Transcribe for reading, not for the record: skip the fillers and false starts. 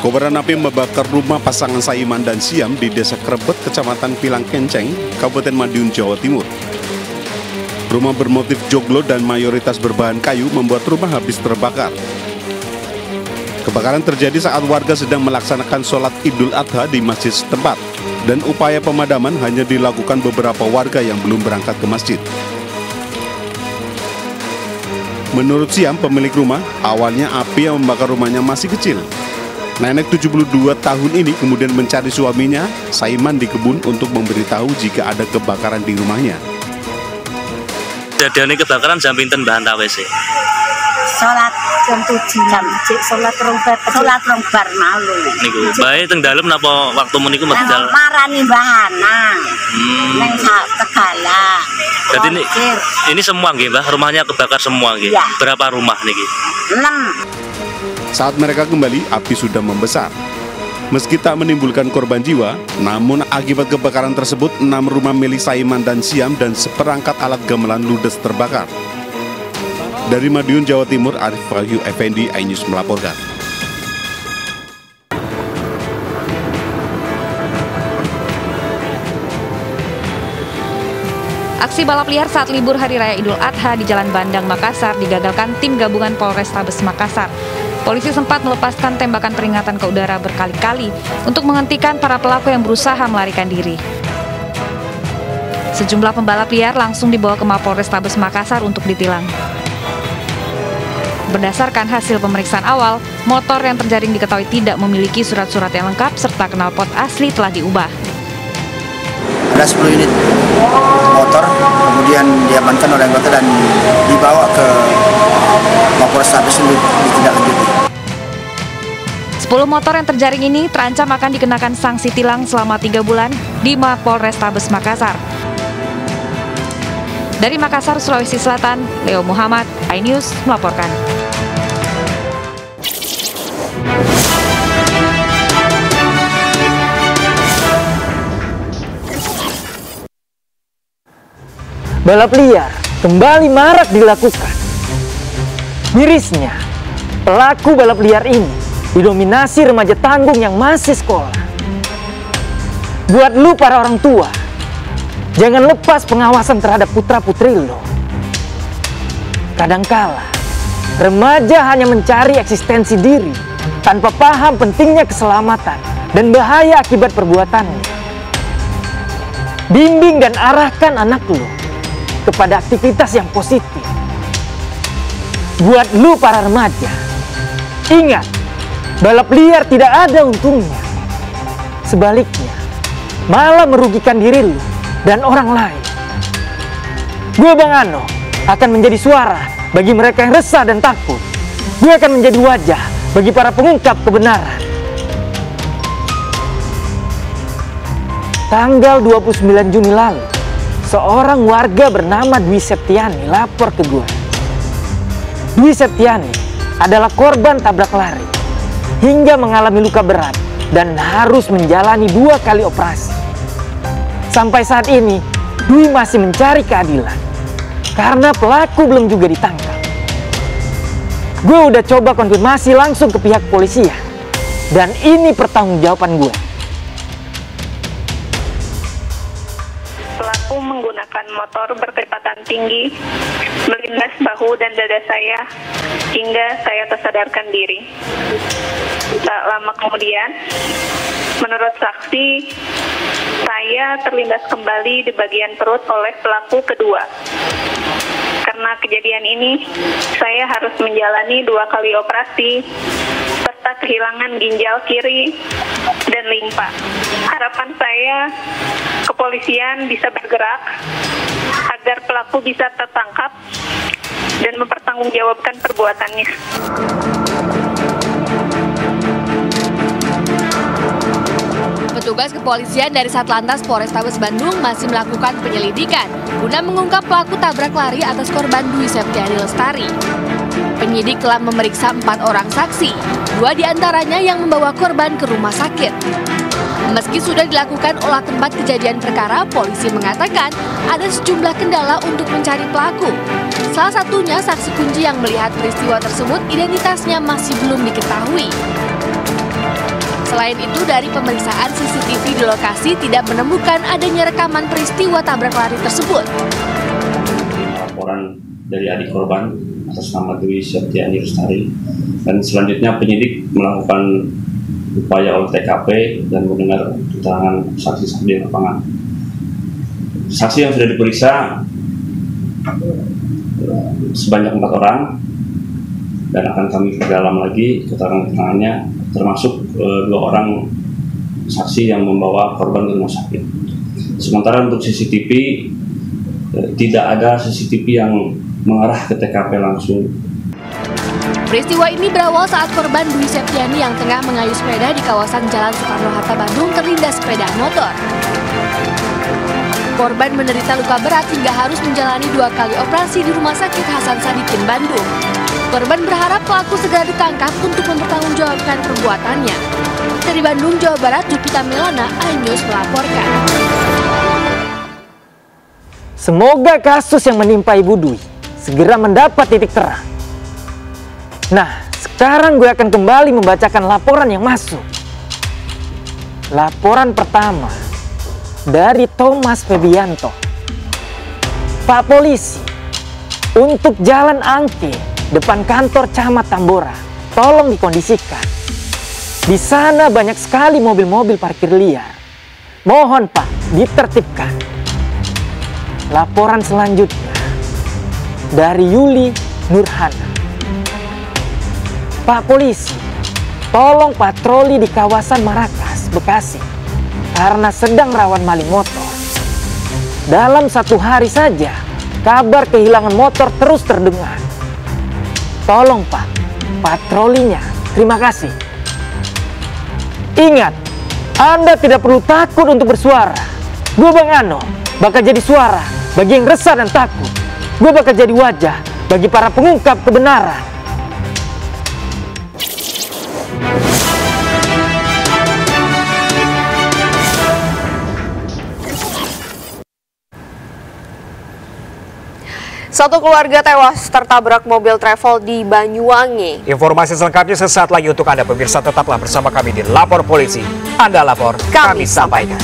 Kobaran api membakar rumah pasangan Saiman dan Siam di Desa Krebet, Kecamatan Pilang Kenceng, Kabupaten Madiun, Jawa Timur. Rumah bermotif joglo dan mayoritas berbahan kayu membuat rumah habis terbakar. Kebakaran terjadi saat warga sedang melaksanakan sholat Idul Adha di masjid setempat, dan upaya pemadaman hanya dilakukan beberapa warga yang belum berangkat ke masjid. Menurut Siam, pemilik rumah, awalnya api yang membakar rumahnya masih kecil. Nenek 72 tahun ini kemudian mencari suaminya, Saiman, di kebun untuk memberitahu jika ada kebakaran di rumahnya. Kejadian ini kebakaran jam pinten bahan WC? Sholat jam 7 sholat rongbar malu. Niku, bae teng dalem napa waktu meniku medal? Marani bahana. Neng Tegala. Jadi ini semua nggih, Mbah, rumahnya kebakar semua nggih. Ya. Berapa rumah niki? 6. Saat mereka kembali, api sudah membesar. Meski tak menimbulkan korban jiwa, namun akibat kebakaran tersebut 6 rumah milik Saiman dan Siam dan seperangkat alat gamelan ludes terbakar. Dari Madiun, Jawa Timur, Arif Wahyu Effendi, iNews melaporkan. Aksi balap liar saat libur Hari Raya Idul Adha di Jalan Bandang, Makassar digagalkan tim gabungan Polrestabes Makassar. Polisi sempat melepaskan tembakan peringatan ke udara berkali-kali untuk menghentikan para pelaku yang berusaha melarikan diri. Sejumlah pembalap liar langsung dibawa ke Mapolrestabes Makassar untuk ditilang. Berdasarkan hasil pemeriksaan awal, motor yang terjaring diketahui tidak memiliki surat-surat yang lengkap serta knalpot asli telah diubah. Ada 10 unit motor, kemudian diamankan oleh anggota dan dibawa ke Mapolrestabes untuk ditindaklanjuti. 10 motor yang terjaring ini terancam akan dikenakan sanksi tilang selama 3 bulan di Mapolrestabes Makassar. Dari Makassar, Sulawesi Selatan, Leo Muhammad, iNews melaporkan. Balap liar kembali marak dilakukan. Mirisnya, pelaku balap liar ini didominasi remaja tanggung yang masih sekolah. Buat lu para orang tua, jangan lepas pengawasan terhadap putra-putri lo. Kadangkala, remaja hanya mencari eksistensi diri tanpa paham pentingnya keselamatan dan bahaya akibat perbuatannya. Bimbing dan arahkan anak lo kepada aktivitas yang positif. Buat lu para remaja, ingat, balap liar tidak ada untungnya. Sebaliknya, malah merugikan diri lu dan orang lain. Gue Bang Ano akan menjadi suara bagi mereka yang resah dan takut. Gue akan menjadi wajah bagi para pengungkap kebenaran. Tanggal 29 Juni lalu, seorang warga bernama Dwi Septiani lapor ke gue. Dwi Septiani adalah korban tabrak lari hingga mengalami luka berat dan harus menjalani 2 kali operasi. Sampai saat ini, Dwi masih mencari keadilan karena pelaku belum juga ditangkap. Gue udah coba konfirmasi langsung ke pihak polisian dan ini pertanggungjawaban gue. Pelaku menggunakan motor berkecepatan tinggi, melindas bahu dan dada saya, hingga saya tersadarkan diri. Tak lama kemudian, menurut saksi, saya terlindas kembali di bagian perut oleh pelaku kedua. Karena kejadian ini, saya harus menjalani 2 kali operasi, serta kehilangan ginjal kiri dan limpa. Harapan saya, kepolisian bisa bergerak agar pelaku bisa tertangkap dan mempertanggungjawabkan perbuatannya. Petugas kepolisian dari Satlantas Polrestabes Bandung masih melakukan penyelidikan guna mengungkap pelaku tabrak lari atas korban Dwi Septiani Lestari. Penyidik telah memeriksa 4 orang saksi, 2 diantaranya yang membawa korban ke rumah sakit. Meski sudah dilakukan olah tempat kejadian perkara, polisi mengatakan ada sejumlah kendala untuk mencari pelaku. Salah satunya saksi kunci yang melihat peristiwa tersebut identitasnya masih belum diketahui. Selain itu, dari pemeriksaan CCTV di lokasi tidak menemukan adanya rekaman peristiwa tabrak lari tersebut. Laporan dari adik korban atas nama Dwi Septiani Lestari, dan selanjutnya penyidik melakukan upaya olah TKP dan mendengar keterangan saksi-saksi di lapangan. Saksi yang sudah diperiksa sebanyak 4 orang dan akan kami perdalam lagi keterangan-keterangannya, termasuk 2 orang saksi yang membawa korban ke rumah sakit. Sementara untuk CCTV tidak ada CCTV yang mengarah ke TKP langsung. Peristiwa ini berawal saat korban Dwi Septiani yang tengah mengayuh sepeda di kawasan Jalan Soekarno-Hatta, Bandung terlindas sepeda motor. Korban menderita luka berat hingga harus menjalani 2 kali operasi di Rumah Sakit Hasan Sadikin, Bandung. Korban berharap pelaku segera ditangkap untuk mempertanggungjawabkan perbuatannya. Dari Bandung, Jawa Barat, Jupita Melana, iNews melaporkan. Semoga kasus yang menimpa Ibu Dwi segera mendapat titik terang. Nah, sekarang gue akan kembali membacakan laporan yang masuk. Laporan pertama dari Thomas Febianto. Pak Polisi, untuk Jalan Angke depan kantor Camat Tambora, tolong dikondisikan. Di sana banyak sekali mobil-mobil parkir liar. Mohon Pak, ditertibkan. Laporan selanjutnya dari Yuli Nurhana. Pak Polisi, tolong patroli di kawasan Marakas, Bekasi, karena sedang rawan maling motor. Dalam 1 hari saja, kabar kehilangan motor terus terdengar. Tolong Pak, patrolinya. Terima kasih. Ingat, Anda tidak perlu takut untuk bersuara. Gue Bang Ano bakal jadi suara bagi yang resah dan takut. Gue bakal jadi wajah bagi para pengungkap kebenaran. Satu keluarga tewas tertabrak mobil travel di Banyuwangi. Informasi selengkapnya sesaat lagi untuk Anda pemirsa, tetaplah bersama kami di Lapor Polisi. Anda lapor, kami sampaikan.